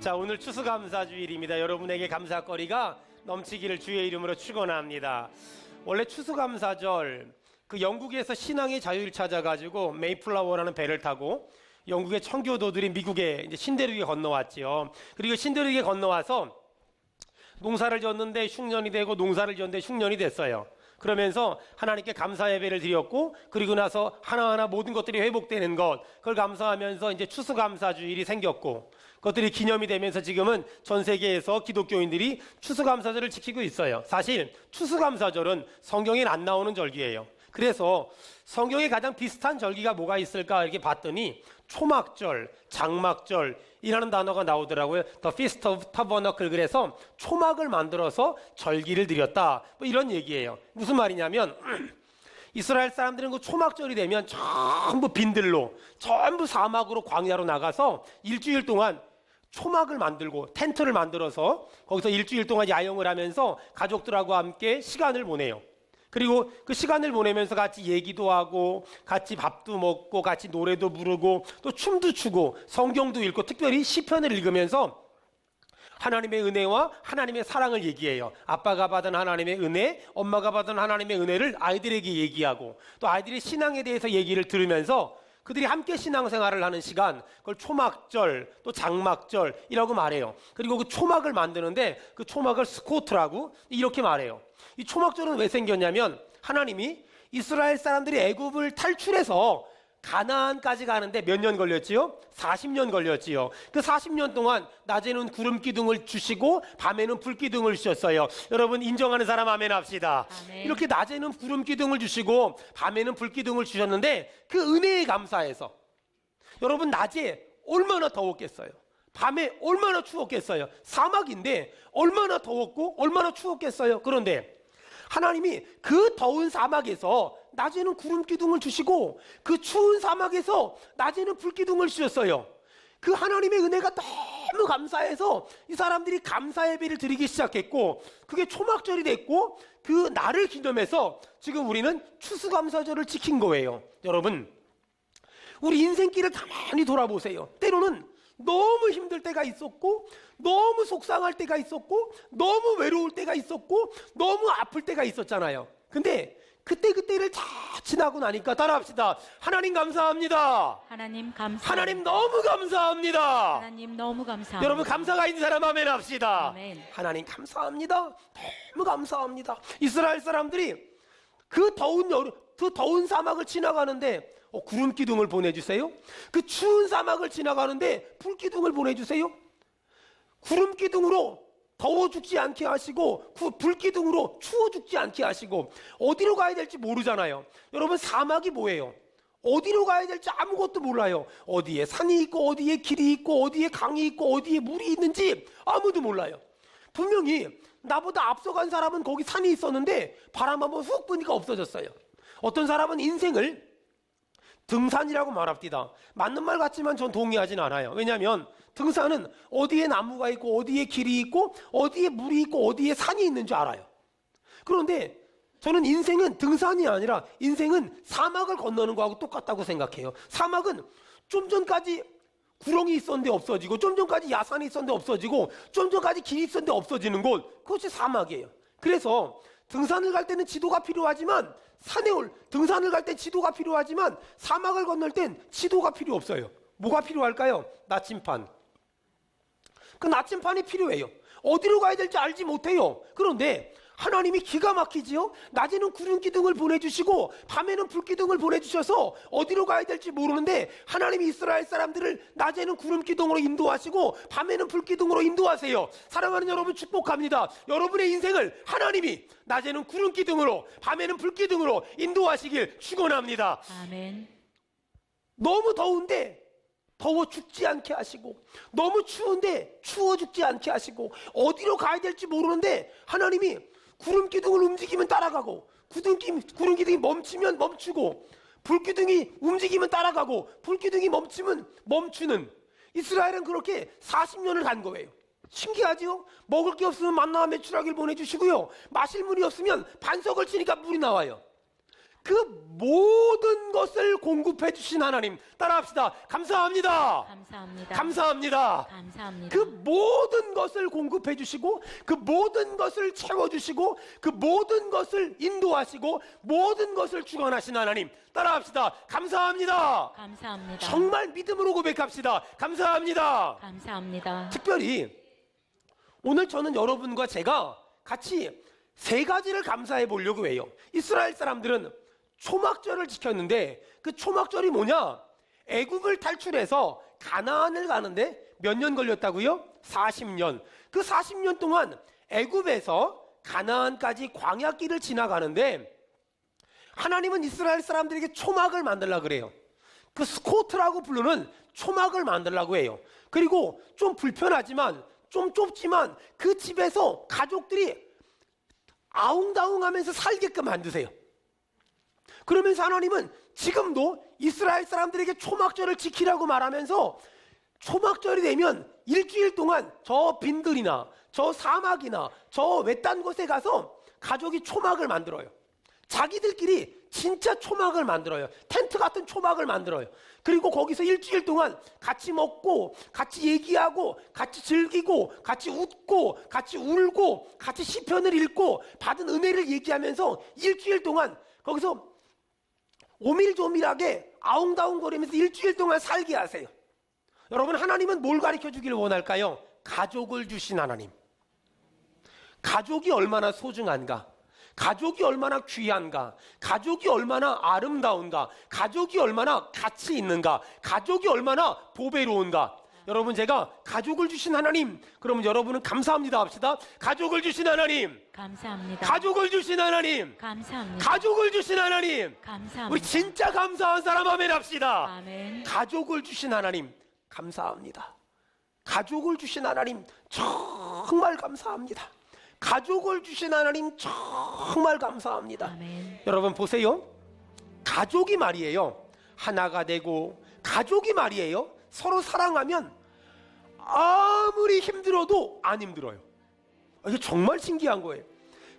자, 오늘 추수감사주일입니다. 여러분에게 감사거리가 넘치기를 주의 이름으로 축원합니다. 원래 추수감사절, 그 영국에서 신앙의 자유를 찾아가지고 메이플라워라는 배를 타고 영국의 청교도들이 미국의 이제 신대륙에 건너왔지요. 그리고 신대륙에 건너와서 농사를 졌는데 흉년이 되고 농사를 졌는데 흉년이 됐어요. 그러면서 하나님께 감사 예배를 드렸고, 그리고 나서 하나하나 모든 것들이 회복되는 것, 그걸 감사하면서 이제 추수감사주일이 생겼고, 그것들이 기념이 되면서 지금은 전 세계에서 기독교인들이 추수감사절을 지키고 있어요. 사실 추수감사절은 성경에 안 나오는 절기예요. 그래서 성경에 가장 비슷한 절기가 뭐가 있을까 이렇게 봤더니 초막절, 장막절이라는 단어가 나오더라고요. The Feast of Tabernacle. 그래서 초막을 만들어서 절기를 드렸다, 뭐 이런 얘기예요. 무슨 말이냐면 이스라엘 사람들은 그 초막절이 되면 전부 빈들로, 전부 사막으로, 광야로 나가서 일주일 동안 초막을 만들고 텐트를 만들어서 거기서 일주일 동안 야영을 하면서 가족들하고 함께 시간을 보내요. 그리고 그 시간을 보내면서 같이 얘기도 하고, 같이 밥도 먹고, 같이 노래도 부르고, 또 춤도 추고, 성경도 읽고, 특별히 시편을 읽으면서 하나님의 은혜와 하나님의 사랑을 얘기해요. 아빠가 받은 하나님의 은혜, 엄마가 받은 하나님의 은혜를 아이들에게 얘기하고, 또 아이들의 신앙에 대해서 얘기를 들으면서 그들이 함께 신앙생활을 하는 시간, 그걸 초막절, 또 장막절이라고 말해요. 그리고 그 초막을 만드는데 그 초막을 스코트라고 이렇게 말해요. 이 초막절은 왜 생겼냐면 하나님이 이스라엘 사람들이 애굽을 탈출해서 가나안까지 가는데 몇 년 걸렸지요? 40년 걸렸지요. 그 40년 동안 낮에는 구름 기둥을 주시고 밤에는 불 기둥을 주셨어요. 여러분 인정하는 사람 아멘 합시다. 아멘. 이렇게 낮에는 구름 기둥을 주시고 밤에는 불 기둥을 주셨는데 그 은혜에 감사해서, 여러분 낮에 얼마나 더웠겠어요? 밤에 얼마나 추웠겠어요? 사막인데 얼마나 더웠고 얼마나 추웠겠어요? 그런데 하나님이 그 더운 사막에서 낮에는 구름 기둥을 주시고 그 추운 사막에서 낮에는 불 기둥을 주셨어요. 그 하나님의 은혜가 너무 감사해서 이 사람들이 감사 예배를 드리기 시작했고, 그게 초막절이 됐고, 그 날을 기념해서 지금 우리는 추수감사절을 지킨 거예요. 여러분, 우리 인생길을 가만히 돌아보세요. 때로는 너무 힘들 때가 있었고, 너무 속상할 때가 있었고, 너무 외로울 때가 있었고, 너무 아플 때가 있었잖아요. 근데 그때를 다 지나고 나니까 따라합시다. 하나님 감사합니다. 하나님 감사합니다. 하나님 너무 감사합니다. 하나님 너무 감사합니다. 여러분 감사가 있는 사람 아멘 합시다. 아멘. 하나님 감사합니다. 너무 감사합니다. 이스라엘 사람들이 그 더운 여름, 그 더운 사막을 지나가는데 구름 기둥을 보내주세요. 그 추운 사막을 지나가는데 불 기둥을 보내주세요. 구름 기둥으로 더워 죽지 않게 하시고 불 기둥으로 추워 죽지 않게 하시고, 어디로 가야 될지 모르잖아요. 여러분 사막이 뭐예요? 어디로 가야 될지 아무것도 몰라요. 어디에 산이 있고 어디에 길이 있고 어디에 강이 있고 어디에 물이 있는지 아무도 몰라요. 분명히 나보다 앞서간 사람은 거기 산이 있었는데 바람 한번 훅 부니까 없어졌어요. 어떤 사람은 인생을 등산이라고 말합니다. 맞는 말 같지만 전 동의하진 않아요. 왜냐하면 등산은 어디에 나무가 있고 어디에 길이 있고 어디에 물이 있고 어디에 산이 있는 줄 알아요. 그런데 저는 인생은 등산이 아니라 인생은 사막을 건너는 거하고 똑같다고 생각해요. 사막은 좀 전까지 구렁이 있었는데 없어지고, 좀 전까지 야산이 있었는데 없어지고, 좀 전까지 길이 있었는데 없어지는 곳, 그것이 사막이에요. 그래서 등산을 갈 때는 지도가 필요하지만, 등산을 갈 때 지도가 필요하지만 사막을 건널 땐 지도가 필요 없어요. 뭐가 필요할까요? 나침판. 그 나침판이 필요해요. 어디로 가야 될지 알지 못해요. 그런데 하나님이 기가 막히지요? 낮에는 구름 기둥을 보내주시고 밤에는 불 기둥을 보내주셔서 어디로 가야 될지 모르는데, 하나님이 이스라엘 사람들을 낮에는 구름 기둥으로 인도하시고 밤에는 불 기둥으로 인도하세요. 사랑하는 여러분 축복합니다. 여러분의 인생을 하나님이 낮에는 구름 기둥으로 밤에는 불 기둥으로 인도하시길 축원합니다. 아멘. 너무 더운데 더워 죽지 않게 하시고, 너무 추운데 추워 죽지 않게 하시고, 어디로 가야 될지 모르는데 하나님이 구름 기둥을 움직이면 따라가고, 구름 기둥이 멈추면 멈추고, 불 기둥이 움직이면 따라가고, 불 기둥이 멈추면 멈추는, 이스라엘은 그렇게 40년을 간 거예요. 신기하죠? 먹을 게 없으면 만나와 메추라기를 보내주시고요, 마실 물이 없으면 반석을 치니까 물이 나와요. 그 모든 것을 공급해 주신 하나님, 따라합시다. 감사합니다. 감사합니다. 감사합니다. 감사합니다. 그 모든 것을 공급해 주시고, 그 모든 것을 채워 주시고, 그 모든 것을 인도하시고, 모든 것을 주관하신 하나님, 따라합시다. 감사합니다. 감사합니다. 정말 믿음으로 고백합시다. 감사합니다. 감사합니다. 특별히 오늘 저는 여러분과 제가 같이 세 가지를 감사해 보려고 해요. 이스라엘 사람들은 초막절을 지켰는데, 그 초막절이 뭐냐? 애굽을 탈출해서 가나안을 가는데 몇 년 걸렸다고요? 40년. 그 40년 동안 애굽에서 가나안까지 광야길을 지나가는데, 하나님은 이스라엘 사람들에게 초막을 만들려고 그래요. 그 스코트라고 부르는 초막을 만들려고 해요. 그리고 좀 불편하지만, 좀 좁지만 그 집에서 가족들이 아웅다웅하면서 살게끔 만드세요. 그러면서 하나님은 지금도 이스라엘 사람들에게 초막절을 지키라고 말하면서, 초막절이 되면 일주일 동안 저 빈들이나 저 사막이나 저 외딴 곳에 가서 가족이 초막을 만들어요. 자기들끼리 진짜 초막을 만들어요. 텐트 같은 초막을 만들어요. 그리고 거기서 일주일 동안 같이 먹고, 같이 얘기하고, 같이 즐기고, 같이 웃고, 같이 울고, 같이 시편을 읽고, 받은 은혜를 얘기하면서 일주일 동안 거기서 오밀조밀하게 아웅다웅거리면서 일주일 동안 살게 하세요. 여러분, 하나님은 뭘 가르쳐 주길 원할까요? 가족을 주신 하나님. 가족이 얼마나 소중한가? 가족이 얼마나 귀한가? 가족이 얼마나 아름다운가? 가족이 얼마나 가치 있는가? 가족이 얼마나 보배로운가? 여러분, 제가 가족을 주신 하나님, 그러면 여러분은 감사합니다 합시다. 가족을 주신 하나님, 감사합니다. 가족을 주신 하나님, 감사합니다. 가족을 주신 하나님. 감사합니다. 우리 진짜 감사한 사람 아멘 합시다. 아멘. 가족을 주신 하나님 감사합니다. 가족을 주신 하나님 정말 감사합니다. 가족을 주신 하나님 정말 감사합니다. 아멘. 여러분 보세요. 가족이 말이에요, 하나가 되고, 가족이 말이에요, 서로 사랑하면 아무리 힘들어도 안 힘들어요. 이게 정말 신기한 거예요.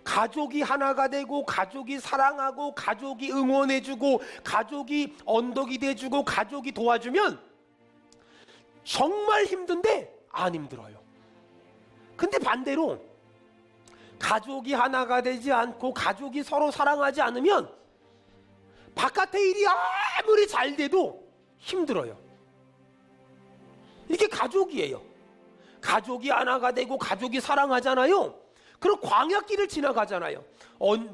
가족이 하나가 되고, 가족이 사랑하고, 가족이 응원해주고, 가족이 언덕이 돼주고, 가족이 도와주면 정말 힘든데 안 힘들어요. 근데 반대로 가족이 하나가 되지 않고, 가족이 서로 사랑하지 않으면 바깥의 일이 아무리 잘 돼도 힘들어요. 이게 가족이에요. 가족이 하나가 되고 가족이 사랑하잖아요. 그럼 광야길을 지나가잖아요.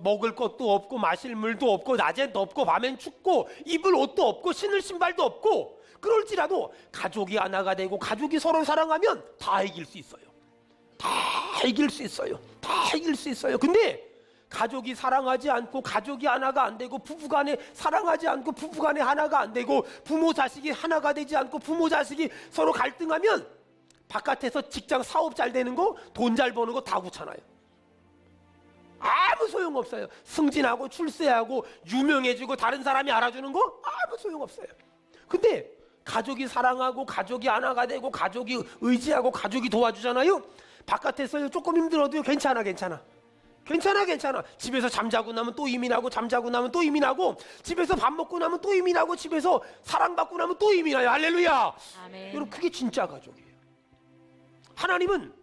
먹을 것도 없고, 마실 물도 없고, 낮엔 덥고, 밤엔 춥고, 입을 옷도 없고, 신을 신발도 없고, 그럴지라도 가족이 하나가 되고 가족이 서로 사랑하면 다 이길 수 있어요. 다 이길 수 있어요. 다 이길 수 있어요. 근데 가족이 사랑하지 않고, 가족이 하나가 안 되고, 부부간에 사랑하지 않고, 부부간에 하나가 안 되고, 부모 자식이 하나가 되지 않고, 부모 자식이 서로 갈등하면 바깥에서 직장 사업 잘 되는 거, 돈 잘 버는 거 다 귀찮아요. 아무 소용없어요. 승진하고 출세하고 유명해지고 다른 사람이 알아주는 거 아무 소용없어요. 근데 가족이 사랑하고, 가족이 하나가 되고, 가족이 의지하고, 가족이 도와주잖아요. 바깥에서 조금 힘들어도 괜찮아. 집에서 잠자고 나면 또 이민하고, 잠자고 나면 또 이민하고, 집에서 밥 먹고 나면 또 이민하고, 집에서 사랑받고 나면 또 이민해요. 할렐루야. 아멘. 여러분, 그게 진짜 가족이에요. 하나님은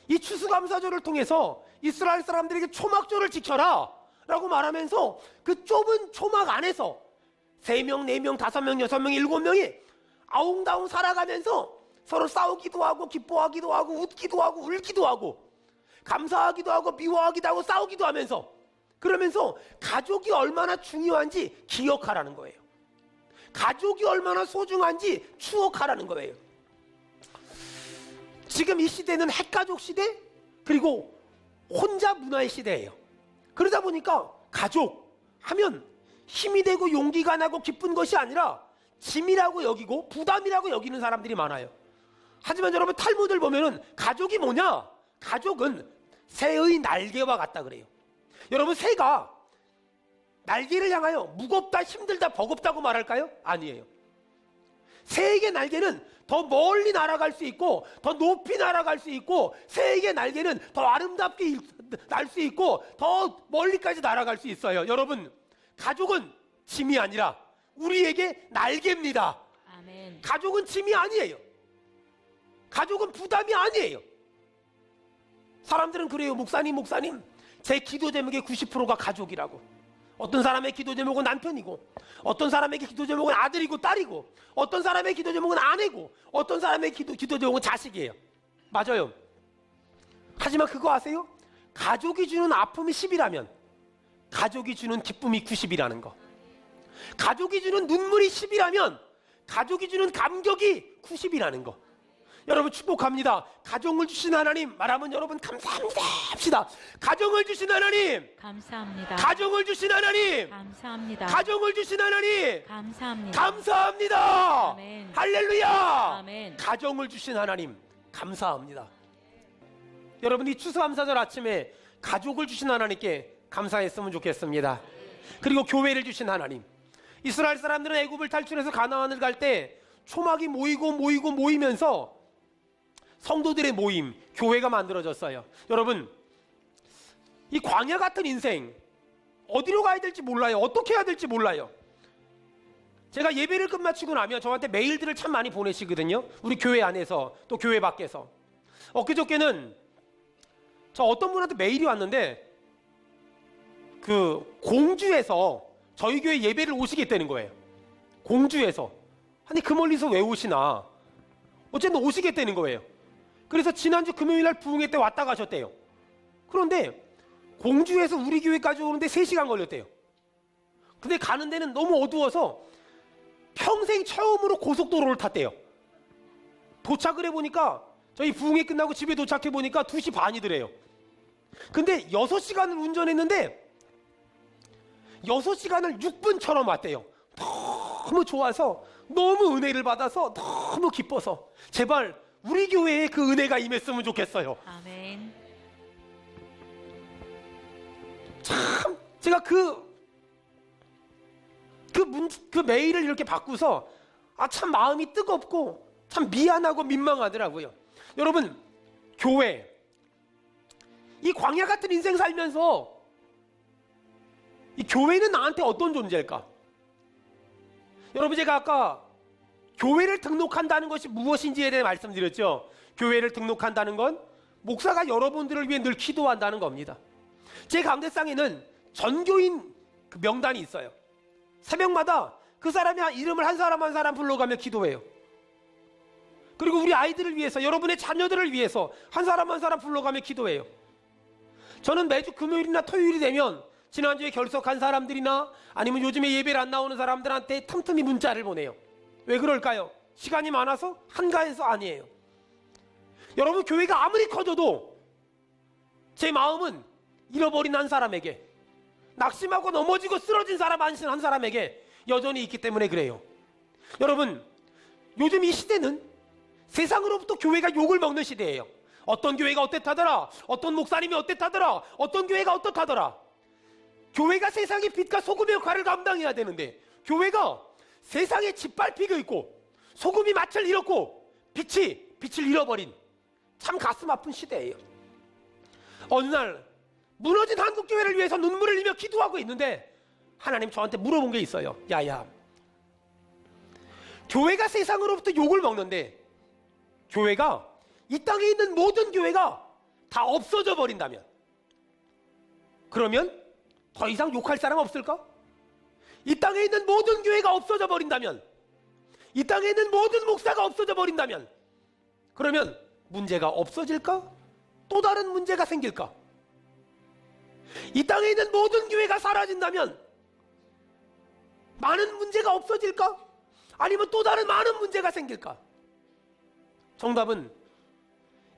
이 추수감사절을 통해서 이스라엘 사람들에게 초막절을 지켜라 라고 말하면서, 그 좁은 초막 안에서 3명, 4명, 5명, 6명, 7명이 아웅다웅 살아가면서 서로 싸우기도 하고, 기뻐하기도 하고, 웃기도 하고, 울기도 하고, 감사하기도 하고, 미워하기도 하고, 싸우기도 하면서, 그러면서 가족이 얼마나 중요한지 기억하라는 거예요. 가족이 얼마나 소중한지 추억하라는 거예요. 지금 이 시대는 핵가족 시대, 그리고 혼자 문화의 시대예요. 그러다 보니까 가족 하면 힘이 되고 용기가 나고 기쁜 것이 아니라 짐이라고 여기고 부담이라고 여기는 사람들이 많아요. 하지만 여러분, 탈무드를 보면은 가족이 뭐냐? 가족은 새의 날개와 같다 그래요. 여러분, 새가 날개를 향하여 무겁다, 힘들다, 버겁다고 말할까요? 아니에요. 새에게 날개는 더 멀리 날아갈 수 있고, 더 높이 날아갈 수 있고, 새에게 날개는 더 아름답게 날 수 있고, 더 멀리까지 날아갈 수 있어요. 여러분, 가족은 짐이 아니라 우리에게 날개입니다. 아멘. 가족은 짐이 아니에요. 가족은 부담이 아니에요. 사람들은 그래요. 목사님 제 기도 제목의 90%가 가족이라고. 어떤 사람의 기도 제목은 남편이고, 어떤 사람의 기도 제목은 아들이고 딸이고, 어떤 사람의 기도 제목은 아내고, 어떤 사람의 기도 제목은 자식이에요. 맞아요. 하지만 그거 아세요? 가족이 주는 아픔이 10이라면 가족이 주는 기쁨이 90이라는 거. 가족이 주는 눈물이 10이라면 가족이 주는 감격이 90이라는 거. 여러분 축복합니다. 가정을 주신 하나님 말하면 여러분 감사합니다 합시다. 가정을 주신 하나님 감사합니다. 가정을 주신 하나님 감사합니다. 가정을 주신 하나님 감사합니다. 감사합니다. 아멘. 할렐루야. 아멘. 가정을 주신 하나님 감사합니다. 여러분 이 추수감사절 아침에 가족을 주신 하나님께 감사했으면 좋겠습니다. 그리고 교회를 주신 하나님. 이스라엘 사람들은 애굽을 탈출해서 가나안을 갈 때 초막이 모이면서 성도들의 모임, 교회가 만들어졌어요. 여러분, 이 광야 같은 인생 어디로 가야 될지 몰라요. 어떻게 해야 될지 몰라요. 제가 예배를 끝마치고 나면 저한테 메일들을 참 많이 보내시거든요. 우리 교회 안에서 또 교회 밖에서. 엊그저께는 저 어떤 분한테 메일이 왔는데 그 공주에서 저희 교회 예배를 오시겠다는 거예요. 공주에서. 아니 그 멀리서 왜 오시나. 어쨌든 오시겠다는 거예요. 그래서 지난주 금요일날 부흥회 때 왔다 가셨대요. 그런데 공주에서 우리 교회까지 오는데 3시간 걸렸대요. 근데 가는 데는 너무 어두워서 평생 처음으로 고속도로를 탔대요. 도착을 해보니까 저희 부흥회 끝나고 집에 도착해보니까 2시 반이더래요. 근데 6시간을 운전했는데 6시간을 6분처럼 왔대요. 너무 좋아서, 너무 은혜를 받아서, 너무 기뻐서 제발 우리 교회에 그 은혜가 임했으면 좋겠어요. 아멘. 참 제가 그 메일을 이렇게 받고서 참 마음이 뜨겁고 참 미안하고 민망하더라고요. 여러분 교회 이 광야 같은 인생 살면서 이 교회는 나한테 어떤 존재일까? 여러분 제가 아까 교회를 등록한다는 것이 무엇인지에 대해 말씀드렸죠. 교회를 등록한다는 건 목사가 여러분들을 위해 늘 기도한다는 겁니다. 제 강대상에는 전교인 그 명단이 있어요. 새벽마다 그 사람의 이름을 한 사람 한 사람 불러가며 기도해요. 그리고 우리 아이들을 위해서, 여러분의 자녀들을 위해서 한 사람 한 사람 불러가며 기도해요. 저는 매주 금요일이나 토요일이 되면 지난주에 결석한 사람들이나 아니면 요즘에 예배를 안 나오는 사람들한테 틈틈이 문자를 보내요. 왜 그럴까요? 시간이 많아서? 한가해서? 아니에요. 여러분 교회가 아무리 커져도 제 마음은 잃어버린 한 사람에게, 낙심하고 넘어지고 쓰러진 사람 한 사람에게 여전히 있기 때문에 그래요. 여러분 요즘 이 시대는 세상으로부터 교회가 욕을 먹는 시대예요. 어떤 교회가 어땠다더라, 어떤 목사님이 어땠다더라, 어떤 교회가 어떻다더라. 교회가 세상의 빛과 소금의 역할을 감당해야 되는데 교회가 세상에 짓밟히고 있고 소금이 맛을 잃었고 빛을 잃어버린 참 가슴 아픈 시대예요. 어느 날 무너진 한국교회를 위해서 눈물을 흘리며 기도하고 있는데 하나님 저한테 물어본 게 있어요. 야야, 교회가 세상으로부터 욕을 먹는데 교회가 이 땅에 있는 모든 교회가 다 없어져 버린다면 그러면 더 이상 욕할 사람 없을까? 이 땅에 있는 모든 교회가 없어져 버린다면, 이 땅에 있는 모든 목사가 없어져 버린다면 그러면 문제가 없어질까? 또 다른 문제가 생길까? 이 땅에 있는 모든 교회가 사라진다면 많은 문제가 없어질까? 아니면 또 다른 많은 문제가 생길까? 정답은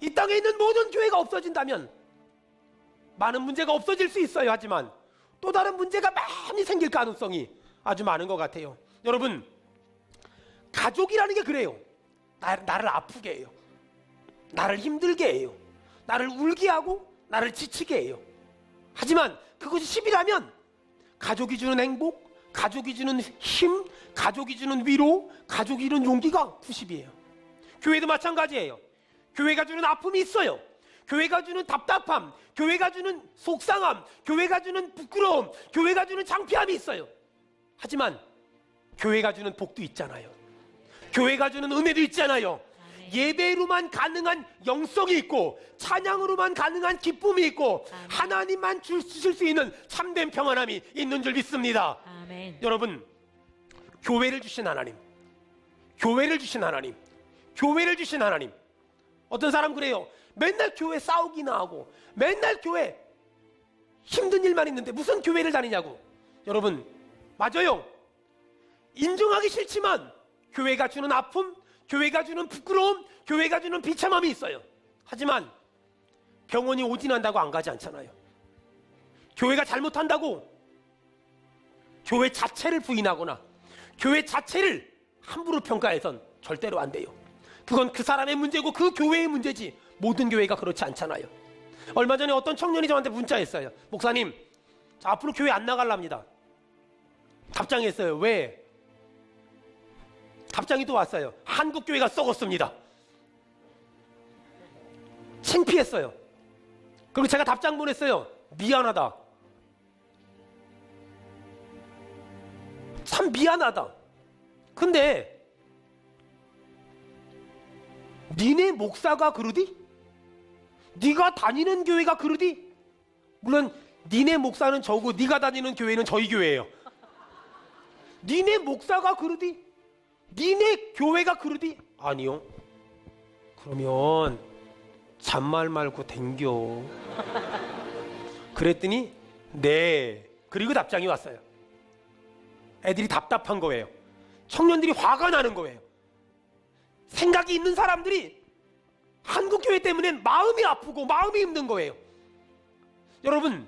이 땅에 있는 모든 교회가 없어진다면 많은 문제가 없어질 수 있어요. 하지만 또 다른 문제가 많이 생길 가능성이 아주 많은 것 같아요. 여러분 가족이라는 게 그래요. 나를 아프게 해요. 나를 힘들게 해요. 나를 울게 하고 나를 지치게 해요. 하지만 그것이 10이라면 가족이 주는 행복, 가족이 주는 힘, 가족이 주는 위로, 가족이 주는 용기가 90이에요. 교회도 마찬가지예요. 교회가 주는 아픔이 있어요. 교회가 주는 답답함, 교회가 주는 속상함, 교회가 주는 부끄러움, 교회가 주는 창피함이 있어요. 하지만 교회가 주는 복도 있잖아요. 교회가 주는 은혜도 있잖아요. 아멘. 예배로만 가능한 영성이 있고 찬양으로만 가능한 기쁨이 있고 아멘. 하나님만 주실 수 있는 참된 평안함이 있는 줄 믿습니다. 아멘. 여러분, 교회를 주신 하나님, 교회를 주신 하나님, 교회를 주신 하나님. 어떤 사람 그래요. 맨날 교회 싸우기나 하고 맨날 교회 힘든 일만 있는데 무슨 교회를 다니냐고. 여러분, 맞아요. 인정하기 싫지만 교회가 주는 아픔, 교회가 주는 부끄러움, 교회가 주는 비참함이 있어요. 하지만 병원이 오진한다고 안 가지 않잖아요. 교회가 잘못한다고 교회 자체를 부인하거나 교회 자체를 함부로 평가해선 절대로 안 돼요. 그건 그 사람의 문제고 그 교회의 문제지 모든 교회가 그렇지 않잖아요. 얼마 전에 어떤 청년이 저한테 문자했어요. 목사님, 저 앞으로 교회 안 나갈랍니다. 답장했어요. 왜? 답장이 또 왔어요. 한국 교회가 썩었습니다. 창피했어요. 그리고 제가 답장 보냈어요. 미안하다. 참 미안하다. 근데 니네 목사가 그러디? 네가 다니는 교회가 그러디? 물론 니네 목사는 저고 네가 다니는 교회는 저희 교회예요. 니네 목사가 그러디? 니네 교회가 그러디? 아니요. 그러면 잔말 말고 댕겨. 그랬더니 네. 그리고 답장이 왔어요. 애들이 답답한 거예요. 청년들이 화가 나는 거예요. 생각이 있는 사람들이 한국 교회 때문에 마음이 아프고 마음이 힘든 거예요. 여러분,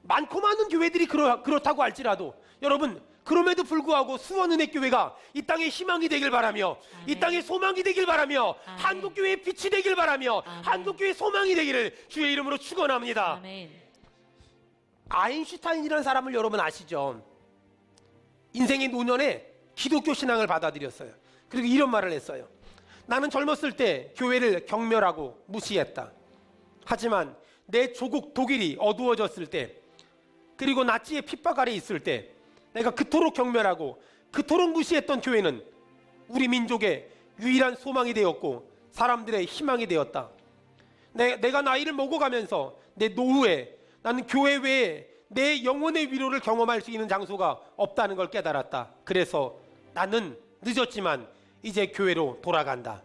많고 많은 교회들이 그렇다고 할지라도 여러분, 그럼에도 불구하고 수원은혜교회가 이 땅에 희망이 되길 바라며 아멘. 이 땅에 소망이 되길 바라며 아멘. 한국교회의 빛이 되길 바라며 아멘. 한국교회의 소망이 되기를 주의 이름으로 축원합니다. 아멘. 아인슈타인이라는 사람을 여러분 아시죠? 인생의 노년에 기독교 신앙을 받아들였어요. 그리고 이런 말을 했어요. 나는 젊었을 때 교회를 경멸하고 무시했다. 하지만 내 조국 독일이 어두워졌을 때, 그리고 나치의 핍박 아래 있을 때 내가 그토록 경멸하고 그토록 무시했던 교회는 우리 민족의 유일한 소망이 되었고 사람들의 희망이 되었다. 내가 나이를 먹어가면서 내 노후에 나는 교회 외에 내 영혼의 위로를 경험할 수 있는 장소가 없다는 걸 깨달았다. 그래서 나는 늦었지만 이제 교회로 돌아간다.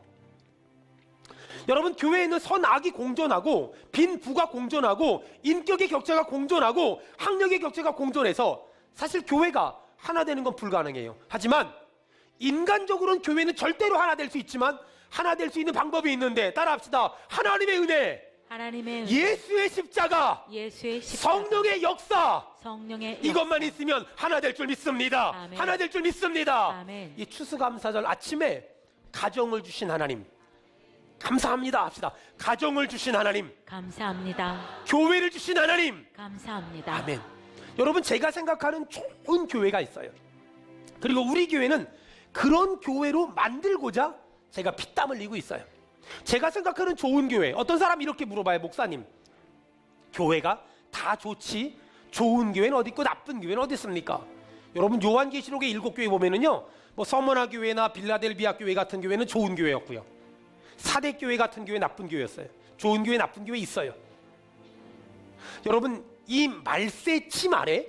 여러분, 교회에는 선악이 공존하고 빈부가 공존하고 인격의 격차가 공존하고 학력의 격차가 공존해서 사실 교회가 하나 되는 건 불가능해요. 하지만 인간적으로는 교회는 절대로 하나 될 수 있지만 하나 될 수 있는 방법이 있는데, 따라합시다. 하나님의 은혜, 하나님의 은혜, 예수의 십자가, 예수의 십자가, 성령의 역사, 성령의 이것만 역사. 있으면 하나 될 줄 믿습니다. 아멘. 하나 될 줄 믿습니다. 아멘. 이 추수감사절 아침에 가정을 주신 하나님 감사합니다 합시다. 가정을 주신 하나님, 감사합니다. 교회를 주신 하나님, 감사합니다. 아멘. 여러분, 제가 생각하는 좋은 교회가 있어요. 그리고 우리 교회는 그런 교회로 만들고자 제가 피땀 흘리고 있어요. 제가 생각하는 좋은 교회, 어떤 사람이 이렇게 물어봐요. 목사님, 교회가 다 좋지 좋은 교회는 어디 있고 나쁜 교회는 어디 있습니까? 여러분, 요한계시록의 7교회 보면은요, 뭐 서머나 교회나 빌라델비아 교회 같은 교회는 좋은 교회였고요, 사대 교회 같은 교회 나쁜 교회였어요. 좋은 교회 나쁜 교회 있어요. 여러분, 이 말세침 아래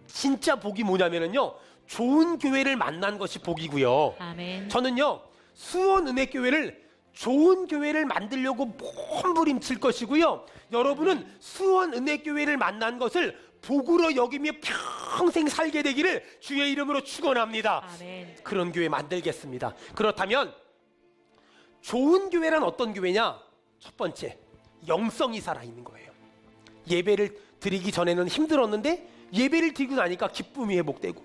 진짜 복이 뭐냐면은요, 좋은 교회를 만난 것이 복이고요. 아멘. 저는요, 수원은혜교회를 좋은 교회를 만들려고 몸부림칠 것이고요, 여러분은 수원은혜교회를 만난 것을 복으로 여기며 평생 살게 되기를 주의 이름으로 축원합니다. 아멘. 그런 교회 만들겠습니다. 그렇다면 좋은 교회란 어떤 교회냐? 첫 번째, 영성이 살아있는 거예요. 예배를 드리기 전에는 힘들었는데 예배를 드리고 나니까 기쁨이 회복되고,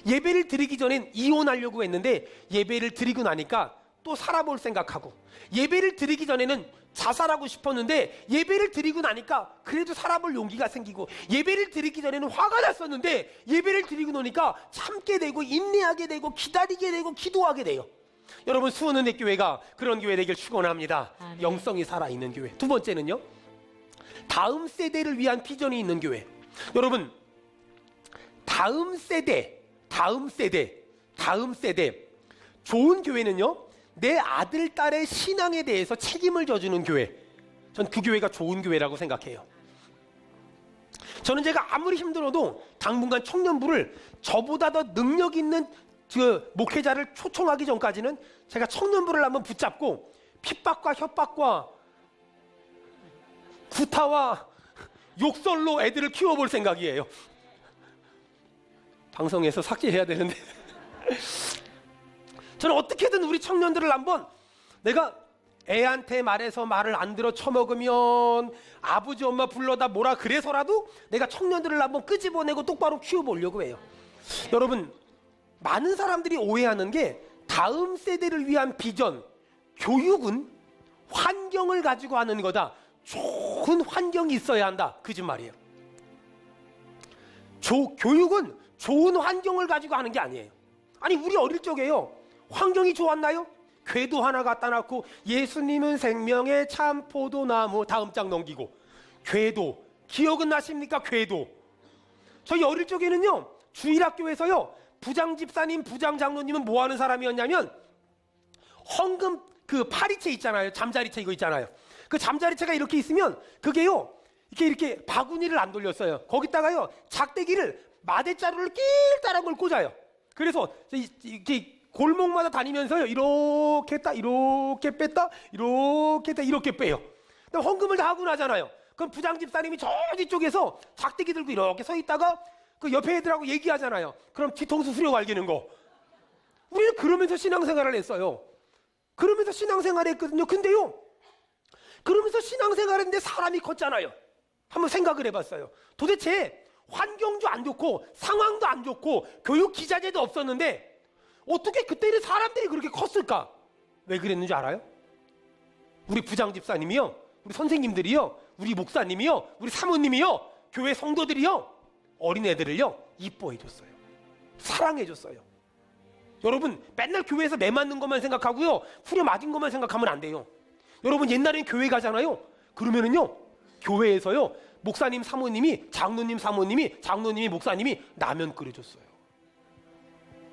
예배를 드리기 전엔 이혼하려고 했는데 예배를 드리고 나니까 또 살아볼 생각하고, 예배를 드리기 전에는 자살하고 싶었는데 예배를 드리고 나니까 그래도 살아볼 용기가 생기고, 예배를 드리기 전에는 화가 났었는데 예배를 드리고 나니까 참게 되고 인내하게 되고 기다리게 되고 기도하게 돼요. 여러분, 수원은혜교회가 그런 교회 되길 축원합니다. 아멘. 영성이 살아있는 교회. 두 번째는요, 다음 세대를 위한 비전이 있는 교회. 여러분, 다음 세대 다음 세대 좋은 교회는요, 내 아들, 딸의 신앙에 대해서 책임을 져주는 교회. 전 그 교회가 좋은 교회라고 생각해요. 저는 제가 아무리 힘들어도 당분간 청년부를 저보다 더 능력 있는 그 목회자를 초청하기 전까지는 제가 청년부를 한번 붙잡고 핍박과 협박과 구타와 욕설로 애들을 키워볼 생각이에요. 방송에서 삭제해야 되는데 저는 어떻게든 우리 청년들을 한번, 내가 애한테 말해서 말을 안 들어 처먹으면 아버지 엄마 불러다 뭐라 그래서라도 내가 청년들을 한번 끄집어내고 똑바로 키워보려고 해요. 여러분, 많은 사람들이 오해하는 게 다음 세대를 위한 비전, 교육은 환경을 가지고 하는 거다. 좋은 환경이 있어야 한다. 거짓말이에요. 교육은 좋은 환경을 가지고 하는 게 아니에요. 아니, 우리 어릴 적에요, 환경이 좋았나요? 궤도 하나 갖다 놓고 예수님은 생명의 참 포도나무, 다음 장 넘기고. 궤도, 기억은 나십니까? 궤도. 저희 어릴 적에는요, 주일학교에서요, 부장 집사님, 부장 장로님은 뭐 하는 사람이었냐면 헌금 그 파리채 있잖아요. 잠자리채 이거 있잖아요. 그 잠자리채가 이렇게 있으면 그게요, 이렇게 바구니를 안 돌렸어요. 거기다가요, 작대기를 마대자루를 낄다란 걸 꽂아요. 그래서 이렇게 골목마다 다니면서요, 이렇게 했다, 이렇게 뺐다, 이렇게 했다, 이렇게 빼요. 근데 헌금을 다 하고 나잖아요. 그럼 부장 집사님이 저 뒤쪽에서 작대기 들고 이렇게 서 있다가 그 옆에 애들하고 얘기하잖아요. 그럼 뒤통수 후려 갈기는 거. 우리는 그러면서 신앙생활을 했어요. 그러면서 신앙생활을 했거든요. 근데요, 그러면서 신앙생활을 했는데 사람이 컸잖아요. 한번 생각을 해봤어요. 도대체 환경도 안 좋고 상황도 안 좋고 교육 기자재도 없었는데 어떻게 그때는 사람들이 그렇게 컸을까? 왜 그랬는지 알아요? 우리 부장 집사님이요, 우리 선생님들이요, 우리 목사님이요, 우리 사모님이요, 교회 성도들이요, 어린애들을요 이뻐해줬어요. 사랑해줬어요. 여러분, 맨날 교회에서 매 맞는 것만 생각하고요, 후려 맞은 것만 생각하면 안 돼요. 여러분, 옛날엔 교회 가잖아요. 그러면은요, 교회에서요, 목사님 사모님이, 장로님 사모님이, 장로님이 목사님이 라면 끓여줬어요.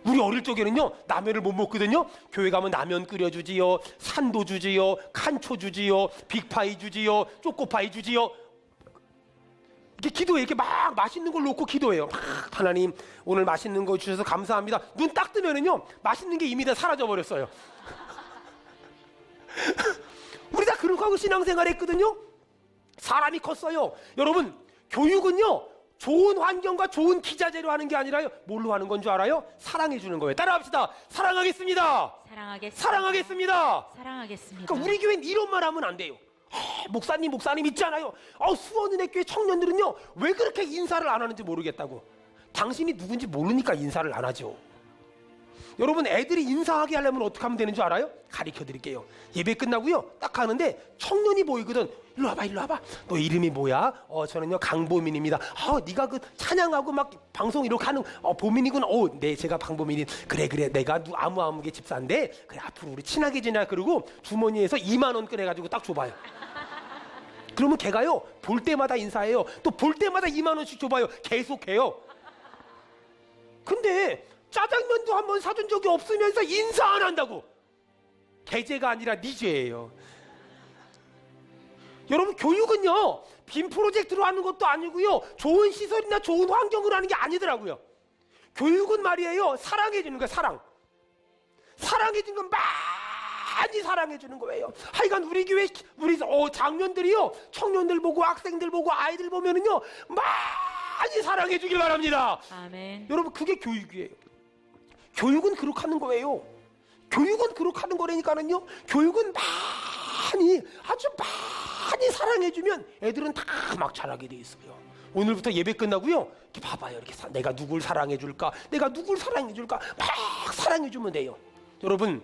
우리 어릴 적에는요, 라면을 못 먹거든요. 교회 가면 라면 끓여주지요, 산도 주지요, 칸초 주지요, 빅파이 주지요, 초코파이 주지요. 이렇게 기도해. 이렇게 막 맛있는 걸 놓고 기도해요. 막, 하나님 오늘 맛있는 거 주셔서 감사합니다. 눈 딱 뜨면은요, 맛있는 게 이미 다 사라져 버렸어요. 우리 다 그렇게 하고 신앙생활 했거든요. 사람이 컸어요. 여러분, 교육은요, 좋은 환경과 좋은 기자재로 하는 게 아니라요, 뭘로 하는 건 줄 알아요? 사랑해 주는 거예요. 따라합시다. 사랑하겠습니다. 사랑하겠습니다. 사랑하겠습니다. 사랑하겠습니다. 그러니까 우리 교회는 이런 말 하면 안 돼요. 목사님 있잖아요. 수원은혜교회 청년들은요, 왜 그렇게 인사를 안 하는지 모르겠다고. 당신이 누군지 모르니까 인사를 안 하죠. 여러분, 애들이 인사하게 하려면 어떻게 하면 되는 줄 알아요? 가르쳐 드릴게요. 예배 끝나고요, 딱 하는데 청년이 보이거든. 일로 와봐, 일로 와봐. 너 이름이 뭐야? 저는요 강보민입니다. 네가 그 찬양하고 막 방송 이렇게 하는 보민이구나. 네, 제가 방보민이. 그래, 내가 아무개 집사인데, 그래, 앞으로 우리 친하게 지내. 그러고 주머니에서 2만 원 꺼내가지고 딱 줘봐요. 그러면 걔가요, 볼 때마다 인사해요. 또 볼 때마다 2만 원씩 줘봐요. 계속해요. 근데 짜장면도 한번 사준 적이 없으면서 인사 안 한다고. 걔 죄가 아니라 네 죄예요. 여러분, 교육은요, 빔 프로젝트로 하는 것도 아니고요, 좋은 시설이나 좋은 환경으로 하는 게 아니더라고요. 교육은 말이에요, 사랑해 주는 거예요. 사랑해 주는 건 많이 사랑해 주는 거예요. 하여간 우리 교회 우리 장년들이요, 청년들 보고 학생들 보고 아이들 보면은요, 많이 사랑해 주길 바랍니다. 아멘. 여러분, 그게 교육이에요. 교육은 그렇게 하는 거예요. 교육은 그렇게 하는 거라니까는요. 교육은 아주 많이 사랑해주면 애들은 다 막 자라게 돼 있어요. 오늘부터 예배 끝나고요, 이렇게 봐봐요. 이렇게 내가 누굴 사랑해줄까? 막 사랑해주면 돼요. 여러분,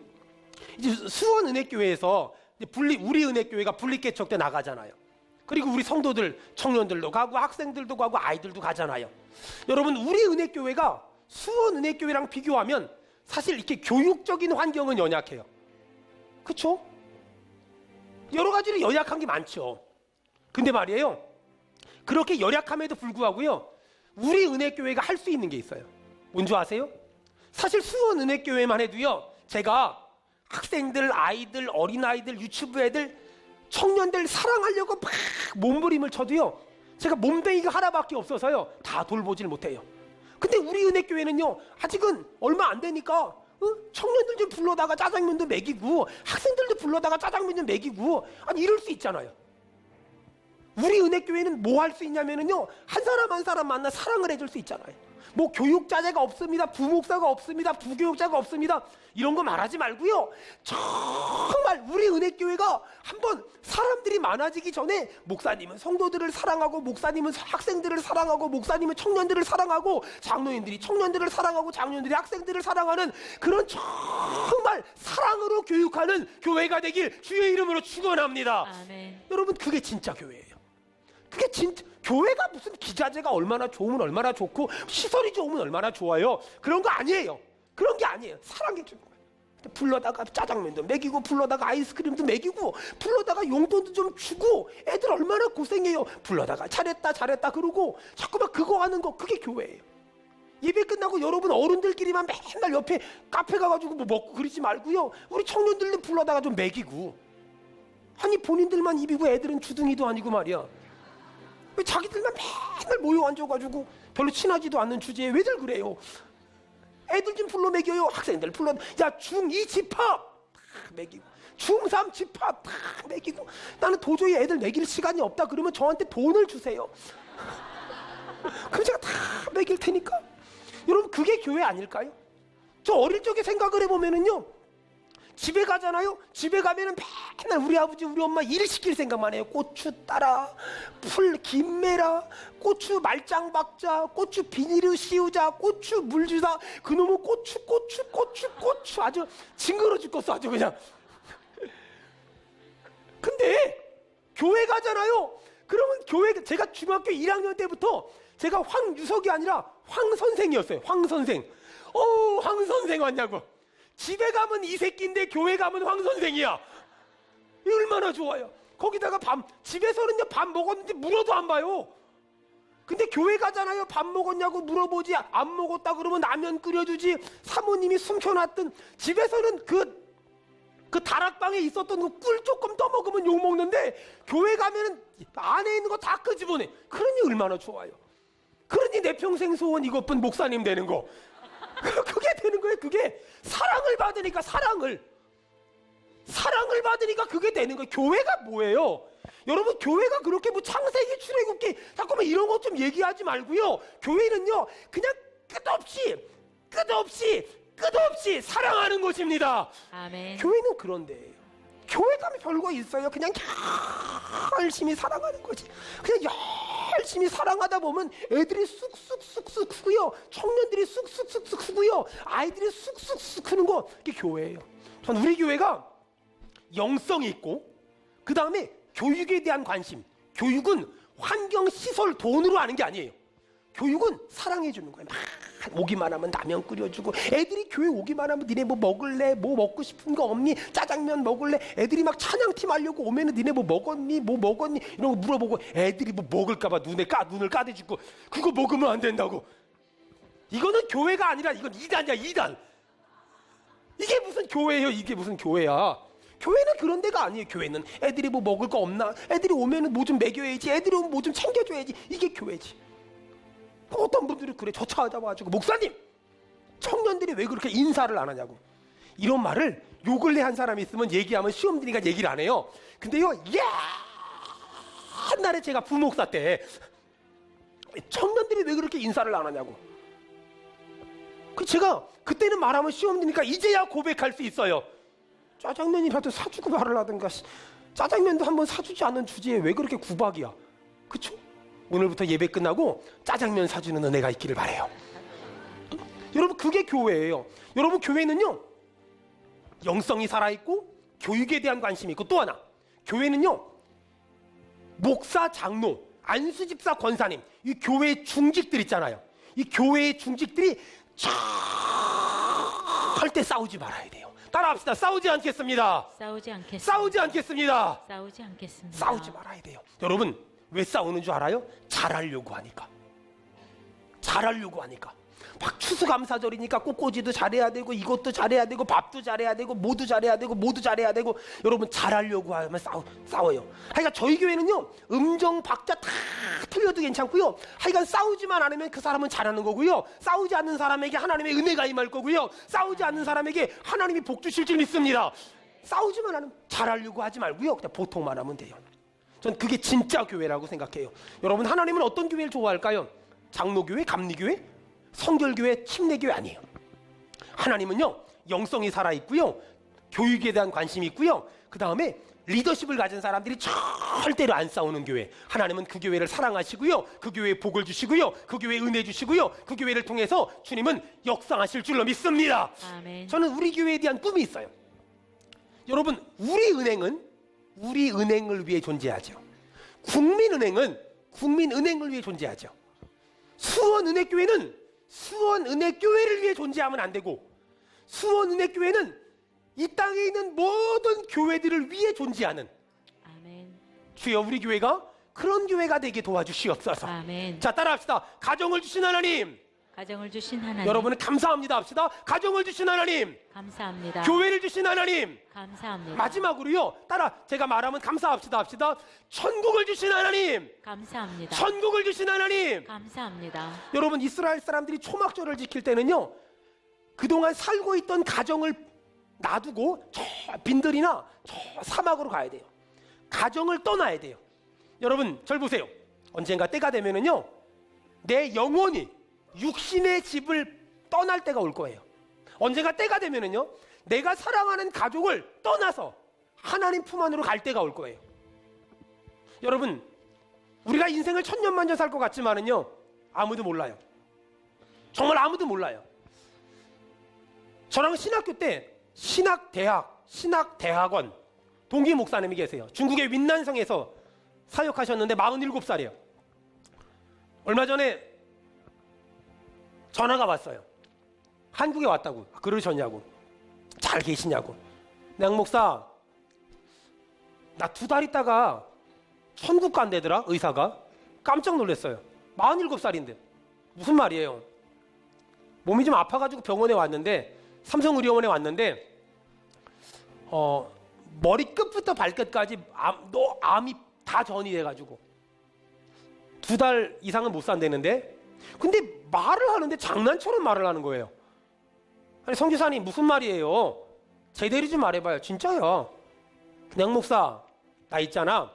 이제 수원은혜교회에서 우리 은혜교회가 분리개척 때 나가잖아요. 그리고 우리 성도들, 청년들도 가고 학생들도 가고 아이들도 가잖아요. 여러분, 우리 은혜교회가 수원은혜교회랑 비교하면 사실 이렇게 교육적인 환경은 연약해요. 그렇죠? 여러 가지로 연약한 게 많죠. 근데 말이에요, 그렇게 연약함에도 불구하고요, 우리 은혜교회가 할 수 있는 게 있어요. 뭔지 아세요? 사실 수원은혜교회만 해도요, 제가 학생들, 아이들, 어린아이들, 유치부 애들, 청년들 사랑하려고 막 몸부림을 쳐도요, 제가 몸뚱이가 하나밖에 없어서요, 다 돌보질 못해요. 근데 우리 은혜교회는요, 아직은 얼마 안 되니까 청년들 좀 불러다가 짜장면도 먹이고 학생들도 불러다가 짜장면 좀 먹이고, 아니 이럴 수 있잖아요. 우리 은혜교회는 뭐 할 수 있냐면은요, 한 사람 한 사람 만나 사랑을 해줄 수 있잖아요. 뭐 교육자재가 없습니다, 부목사가 없습니다, 부교육자가 없습니다, 이런 거 말하지 말고요, 정말 우리 은혜교회가 한번 사람들이 많아지기 전에 목사님은 성도들을 사랑하고, 목사님은 학생들을 사랑하고, 목사님은 청년들을 사랑하고, 장로님들이 청년들을 사랑하고, 장로님들이 학생들을 사랑하는 그런 정말 사랑으로 교육하는 교회가 되길 주의 이름으로 축원합니다. 아멘. 여러분, 그게 진짜 교회예요. 그게 진짜, 교회가 무슨 기자재가 얼마나 좋으면 얼마나 좋고 시설이 좋으면 얼마나 좋아요, 그런 거 아니에요. 그런 게 아니에요. 사랑해 주는 거예요. 불러다가 짜장면도 먹이고, 불러다가 아이스크림도 먹이고, 불러다가 용돈도 좀 주고, 애들 얼마나 고생해요. 불러다가 잘했다 잘했다 그러고 자꾸만 그거 하는 거, 그게 교회예요. 예배 끝나고 여러분 어른들끼리만 맨날 옆에 카페 가가지고 뭐 먹고 그러지 말고요, 우리 청년들도 불러다가 좀 먹이고. 아니 본인들만 입이고 애들은 주둥이도 아니고 말이야, 왜 자기들만 맨날 모여 앉아가지고 별로 친하지도 않는 주제에 왜들 그래요? 애들 좀 불러 먹여요. 학생들 불러, 야 중2 집합 다 먹이고, 중3 집합 다 먹이고. 나는 도저히 애들 먹일 시간이 없다 그러면 저한테 돈을 주세요. 그럼 제가 다 먹일 테니까. 여러분, 그게 교회 아닐까요? 저 어릴 적에 생각을 해보면은요, 집에 가잖아요. 집에 가면은 맨날 우리 아버지 우리 엄마 일 시킬 생각만 해요. 고추 따라, 풀 김매라, 고추 말짱 박자, 고추 비닐을 씌우자, 고추 물 주자. 그놈의 고추 아주 징그러 죽겠어 아주 그냥. 근데 교회 가잖아요. 그러면 교회, 제가 중학교 1학년 때부터 제가 황유석이 아니라 황 선생이었어요. 황 선생. 황 선생 왔냐고. 집에 가면 이 새끼인데 교회 가면 황 선생이야. 얼마나 좋아요. 거기다가 집에서는요 밥 먹었는지 물어도 안 봐요. 근데 교회 가잖아요. 밥 먹었냐고 물어보지. 안 먹었다 그러면 라면 끓여주지. 사모님이 숨겨놨던, 집에서는 그 다락방에 있었던 그 꿀 조금 떠먹으면 욕먹는데, 교회 가면은 안에 있는 거 다 끄집어내. 그러니 얼마나 좋아요. 그러니 내 평생 소원 이것뿐, 목사님 되는 거. 그게 되는 거예요. 그게 사랑을 받으니까, 사랑을 받으니까 그게 되는 거예요. 교회가 뭐예요? 여러분, 교회가 그렇게 뭐 창세기 출애굽기 잠깐만 이런 것 좀 얘기하지 말고요, 교회는요 그냥 끝없이 사랑하는 곳입니다. 아멘. 교회는 그런 데예요. 교회 가면 별거 있어요. 그냥 열심히 사랑하는 거지. 그냥 열심히 사랑하다 보면 애들이 쑥쑥쑥쑥 크고요, 청년들이 쑥쑥쑥쑥 크고요, 아이들이 쑥쑥쑥 크는 거, 이게 교회예요. 전 우리 교회가 영성이 있고, 그 다음에 교육에 대한 관심. 교육은 환경, 시설, 돈으로 하는 게 아니에요. 교육은 사랑해 주는 거예요. 막 오기만 하면 라면 끓여주고, 애들이 교회 오기만 하면 니네 뭐 먹을래? 뭐 먹고 싶은 거 없니? 짜장면 먹을래? 애들이 막 찬양팀 하려고 오면은 니네 뭐 먹었니? 이런 거 물어보고, 애들이 뭐 먹을까봐 눈을 까대주고, 그거 먹으면 안 된다고. 이거는 교회가 아니라 이건 이단이야, 이단. 이게 무슨 교회예요? 이게 무슨 교회야? 교회는 그런 데가 아니에요. 교회는 애들이 뭐 먹을 거 없나? 애들이 오면은 뭐 좀 먹여야지. 애들이 오면 뭐 좀 챙겨줘야지. 이게 교회지. 어떤 분들이 그래, 저 찾아와가지고, 목사님, 청년들이 왜 그렇게 인사를 안 하냐고. 이런 말을 요 근래 한 사람이 있으면 얘기하면 시험들이니까 얘기를 안 해요. 근데요, 옛날에 제가 부목사 때 청년들이 왜 그렇게 인사를 안 하냐고. 제가 그때는 말하면 시험들이니까 이제야 고백할 수 있어요. 짜장면이라도 사주고 말을 하든가. 짜장면도 한번 사주지 않는 주제에 왜 그렇게 구박이야. 그쵸? 오늘부터 예배 끝나고 짜장면 사주는 은혜가 있기를 바래요. 여러분, 그게 교회예요. 여러분, 교회는요 영성이 살아있고, 교육에 대한 관심이 있고, 또 하나, 교회는요 목사, 장로, 안수집사, 권사님, 이 교회의 중직들 있잖아요. 이 교회의 중직들이 절대 싸우지 말아야 돼요. 따라합시다. 싸우지 않겠습니다. 싸우지 않겠습니다. 싸우지 않겠습니다. 싸우지 않겠습니다. 싸우지 말아야 돼요. 여러분, 왜 싸우는 줄 알아요? 잘하려고 하니까. 막 추수감사절이니까 꽃꽂이도 잘해야 되고 이것도 잘해야 되고 밥도 잘해야 되고 모두 잘해야 되고 모두 잘해야 되고 여러분 잘하려고 하면 싸워요. 하여간 저희 교회는요 음정 박자 다 틀려도 괜찮고요. 하여간 싸우지만 않으면 그 사람은 잘하는 거고요. 싸우지 않는 사람에게 하나님의 은혜가 임할 거고요. 싸우지 않는 사람에게 하나님이 복 주실 줄 믿습니다. 싸우지만 않으면 잘하려고 하지 말고요. 그냥 보통만 하면 돼요. 전 그게 진짜 교회라고 생각해요. 여러분 하나님은 어떤 교회를 좋아할까요? 장로교회, 감리교회, 성결교회, 침례교회 아니에요. 하나님은요 영성이 살아있고요, 교육에 대한 관심이 있고요, 그 다음에 리더십을 가진 사람들이 절대로 안 싸우는 교회. 하나님은 그 교회를 사랑하시고요, 그 교회에 복을 주시고요, 그 교회에 은혜 주시고요, 그 교회를 통해서 주님은 역사하실 줄로 믿습니다. 아멘. 저는 우리 교회에 대한 꿈이 있어요. 여러분 우리 은행은 우리 은행을 위해 존재하죠. 국민은행은 국민은행을 위해 존재하죠. 수원은혜교회는 수원은혜교회를 위해 존재하면 안 되고, 수원은혜교회는 이 땅에 있는 모든 교회들을 위해 존재하는, 아멘. 주여 우리 교회가 그런 교회가 되게 도와주시옵소서. 아멘. 자 따라합시다. 가정을 주신 하나님, 가정을 주신 하나님 여러분은 감사합니다 합시다. 가정을 주신 하나님, 감사합니다. 교회를 주신 하나님, 감사합니다. 마지막으로요 따라 제가 말하면 감사합시다 합시다. 천국을 주신 하나님, 감사합니다. 천국을 주신 하나님. 감사합니다. 여러분 이스라엘 사람들이 초막절을 지킬 때는요 그동안 살고 있던 가정을 놔두고 저 빈들이나 저 사막으로 가야 돼요. 가정을 떠나야 돼요. 여러분 절 보세요. 언젠가 때가 되면은요 내 영혼이 육신의 집을 떠날 때가 올 거예요. 언젠가 때가 되면은요 내가 사랑하는 가족을 떠나서 하나님 품 안으로 갈 때가 올 거예요. 여러분 우리가 인생을 천년만년 살 것 같지만은요 아무도 몰라요. 정말 아무도 몰라요. 저랑 신학교 때 신학대학, 신학대학원 동기 목사님이 계세요. 중국의 윈난성에서 사역하셨는데 47살이에요. 얼마 전에 전화가 왔어요. 한국에 왔다고. 그러셨냐고. 잘 계시냐고. 양 목사, 나 2달 있다가 천국 간대더라 의사가. 깜짝 놀랐어요. 47살인데 무슨 말이에요? 몸이 좀 아파가지고 병원에 왔는데, 삼성의료원에 왔는데 머리끝부터 발끝까지 암이 다 전이 돼가지고 2달 이상은 못 산다는데, 근데 말을 하는데 장난처럼 말을 하는 거예요. 아니 선교사님 무슨 말이에요? 제대로 좀 말해봐요. 진짜요. 그냥 목사 나 있잖아,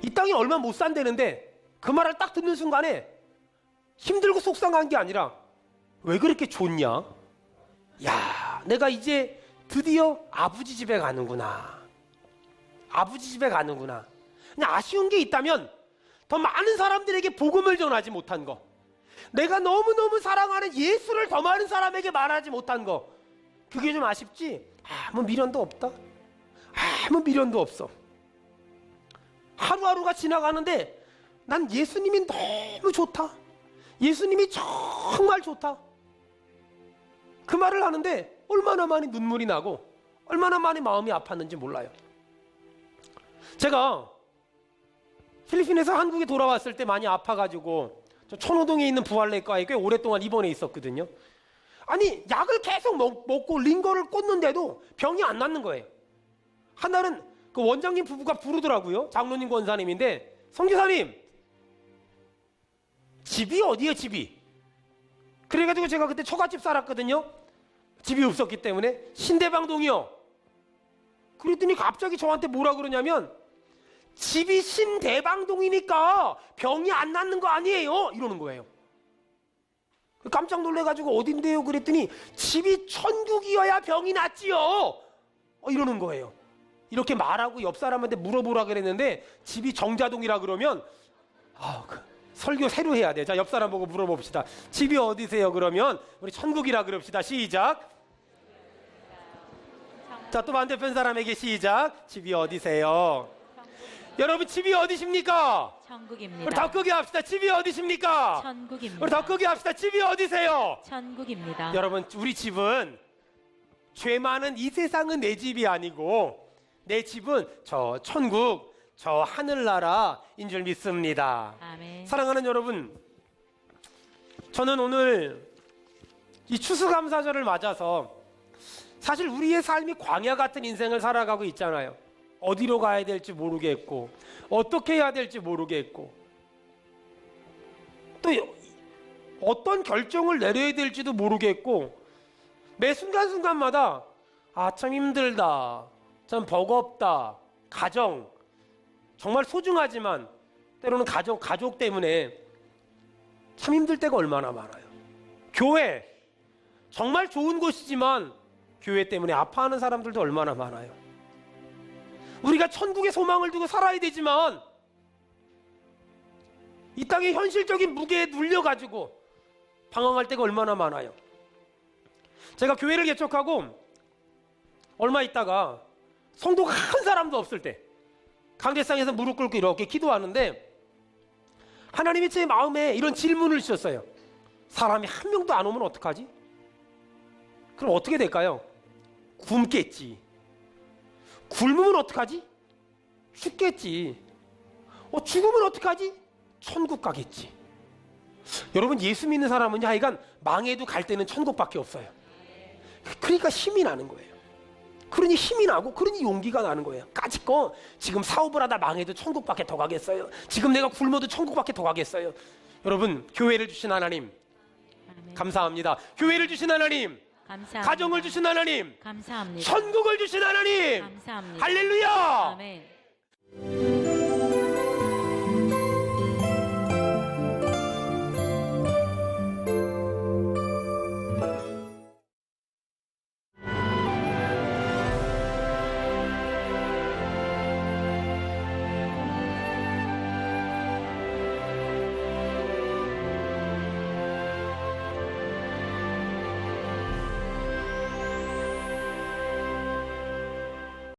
이 땅에 얼마 못 산다는데 그 말을 딱 듣는 순간에 힘들고 속상한 게 아니라 왜 그렇게 좋냐? 야, 내가 이제 드디어 아버지 집에 가는구나. 아버지 집에 가는구나. 그냥 아쉬운 게 있다면 더 많은 사람들에게 복음을 전하지 못한 거, 내가 너무너무 사랑하는 예수를 더 많은 사람에게 말하지 못한 거, 그게 좀 아쉽지? 아무 미련도 없다. 아무 미련도 없어. 하루하루가 지나가는데 난 예수님이 너무 좋다. 예수님이 정말 좋다. 그 말을 하는데 얼마나 많이 눈물이 나고 얼마나 많이 마음이 아팠는지 몰라요. 제가 필리핀에서 한국에 돌아왔을 때 많이 아파가지고 저 천호동에 있는 부활내과에 꽤 오랫동안 입원해 있었거든요. 아니 약을 계속 먹고 링거를 꽂는데도 병이 안 낫는 거예요. 한날은 그 원장님 부부가 부르더라고요. 장로님 권사님인데, 선교사님 집이 어디에 집이? 그래가지고 제가 그때 처갓집 살았거든요. 집이 없었기 때문에. 신대방동이요. 그랬더니 갑자기 저한테 뭐라 그러냐면, 집이 신대방동이니까 병이 안 낫는 거 아니에요? 이러는 거예요. 깜짝 놀래가지고 어딘데요? 그랬더니 집이 천국이어야 병이 낫지요. 이러는 거예요. 이렇게 말하고 옆 사람한테 물어보라 그랬는데 집이 정자동이라 그러면 설교 새로 해야 돼. 자, 옆 사람 보고 물어봅시다. 집이 어디세요? 그러면 우리 천국이라 그럽시다. 시작. 자, 또 반대편 사람에게 시작. 집이 어디세요? 여러분 집이 어디십니까? 천국입니다. 우리 더 크게 합시다. 집이 어디십니까? 천국입니다. 우리 더 크게 합시다. 집이 어디세요? 천국입니다. 여러분 우리 집은 죄 많은 이 세상은 내 집이 아니고 내 집은 저 천국, 저 하늘나라인 줄 믿습니다. 아멘. 사랑하는 여러분, 저는 오늘 이 추수감사절을 맞아서 사실 우리의 삶이 광야 같은 인생을 살아가고 있잖아요. 어디로 가야 될지 모르겠고 어떻게 해야 될지 모르겠고 또 어떤 결정을 내려야 될지도 모르겠고 매 순간순간마다 참 힘들다, 참 버겁다, 가정 정말 소중하지만 때로는 가족 때문에 참 힘들 때가 얼마나 많아요. 교회 정말 좋은 곳이지만 교회 때문에 아파하는 사람들도 얼마나 많아요. 우리가 천국의 소망을 두고 살아야 되지만 이 땅의 현실적인 무게에 눌려가지고 방황할 때가 얼마나 많아요. 제가 교회를 개척하고 얼마 있다가 성도가 한 사람도 없을 때 강대상에서 무릎 꿇고 이렇게 기도하는데 하나님이 제 마음에 이런 질문을 주셨어요. 사람이 한 명도 안 오면 어떡하지? 그럼 어떻게 될까요? 굶겠지. 굶으면 어떡하지? 죽겠지. 죽으면 어떡하지? 천국 가겠지. 여러분, 예수 믿는 사람은 하여간 망해도 갈 때는 천국밖에 없어요. 그러니까 힘이 나는 거예요. 그러니 힘이 나고 그러니 용기가 나는 거예요. 까짓거 지금 사업을 하다 망해도 천국밖에 더 가겠어요? 지금 내가 굶어도 천국밖에 더 가겠어요? 여러분, 교회를 주신 하나님 감사합니다. 교회를 주신 하나님 감사합니다. 가정을 주신 하나님 감사합니다. 천국을 주신 하나님 감사합니다. 할렐루야. 아멘.